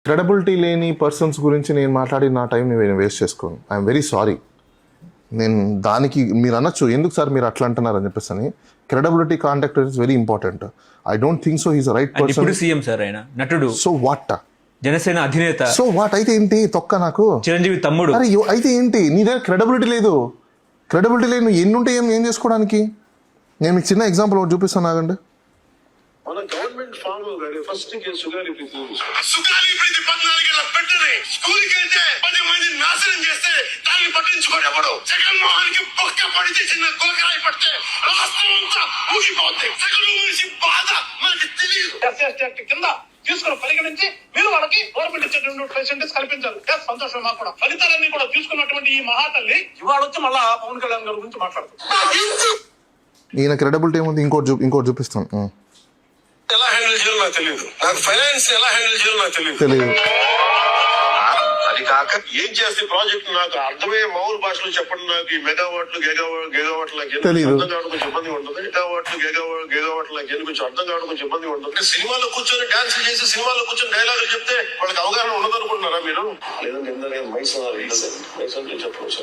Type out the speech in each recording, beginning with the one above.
Credibility లేని persons గురించి నేను మాట్లాడి నా టైం నేను వేస్ట్ చేసుకోను. I'm very sorry. నేను దానికి మీరు అనొచ్చు ఎందుకు సార్ మీరు అట్లా అంటున్నారు అని చెప్పేసి అని. Credibility contact is very important. I don't think so he's right person. ఇప్పుడు సీఎం సార్ ఆయన నటుడు, సో వాట్, జనసేన అధినేత, సో వాట్ అయితే ఏంటి తొక్క నాకు చిరంజీవి తమ్ముడు. అరే అయితే ఏంటి, నీ దగ్గర క్రెడిబిలిటీ లేదు. క్రెడిబిలిటీ లేదు, నువ్వు ఎన్ని ఉంటే ఏం చేసుకోవడానికి. నేను మీకు చిన్న ఎగ్జాంపుల్ ఒకటి చూపిస్తాను ఆగండి. మన గవర్నమెంట్ ఫామ్ గారి ఫస్ట్ కేసు సుగాలి ప్రీతి 14 ఏళ్ల పెట్టని స్కూల్కి వెళ్తే 10 మంది నాశనం చేస్తే దాన్ని పట్టించుకోడు ఎవడు. జగన్మోహన్ కి బొక్క పడితే చిన్న గోకరాయి పడితే రాష్ట్రం అంతా ఊగిపోద్ది. జగన్ మనిషి బాధ మనకి తెలియదు. ఎస్సీ కింద తీసుకుని పరిగణించి మీరు వాళ్ళకి గవర్నమెంట్ ఇచ్చేటువంటి ఫెసిలిటీస్ కల్పించారు. సంతోషం మాకు కూడా. ఫలితాలన్నీ కూడా తీసుకున్నటువంటి ఈ మహాతల్లి ఇవాళ వచ్చి మళ్ళా పవన్ కళ్యాణ్ గారి గురించి మాట్లాడుతుంది. ఈయన క్రెడిబిలిటీ ఏముంది, ఇంకోటి చూపిస్తాను. ఎలా హ్యాండిల్ చేయాలో నాకు తెలియదు. నాకు ఫైనాన్స్ ఎలా హ్యాండిల్ చేయాలో నాకు తెలియదు. అది కాక ఏం చేస్తే ప్రాజెక్ట్ నాకు అర్థమయ్యే మామూలు భాషలో చెప్పండి. నాకు ఈ మెగావాట్లు గేగావాట్లు అర్థం కావడం కొంచెం ఇబ్బంది ఉంటుంది. మెగావాట్లు గేగావాట్లు కొంచెం అర్థం కావడం కొంచెం ఇబ్బంది ఉంటుంది. సినిమాలో కూర్చొని డాన్స్ చేసి సినిమాలో కూర్చొని డైలాగులు చెప్తే వాళ్ళకి అవగాహన ఉండదు అనుకుంటున్నారా మీరు? లేదంటే మైసన్ చెప్పవచ్చు.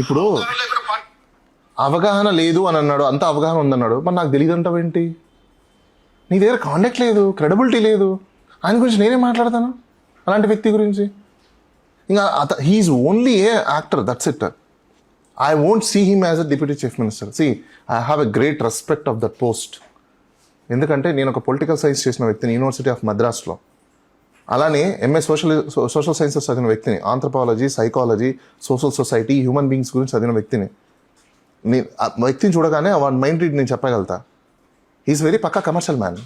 ఇప్పుడు అవగాహన లేదు అని అన్నాడు, అంత అవగాహన ఉందన్నాడు, మరి నాకు తెలియదు అంటావేంటి? నీ దగ్గర కాంటాక్ట్ లేదు, క్రెడిబిలిటీ లేదు, ఆయన గురించి నేనే మాట్లాడతాను అలాంటి వ్యక్తి గురించి. ఇంకా he is only a actor, that's it. I won't see him as a deputy chief minister. See I have a great respect of that post. ఎందుకంటే నేను ఒక పొలిటికల్ సైన్స్ చేసిన వ్యక్తిని యూనివర్సిటీ ఆఫ్ మద్రాస్లో, అలానే ఎంఏ సోషల్ సైన్సెస్ చదివిన వ్యక్తిని, anthropology, psychology, social society, human beings గురించి చదివిన వ్యక్తిని. నేను ఆ వ్యక్తిని చూడగానే వాడి మైండ్ రీడ్ నేను చెప్పగలుగుతా. హీఈస్ వెరీ పక్కా కమర్షియల్ మ్యాన్.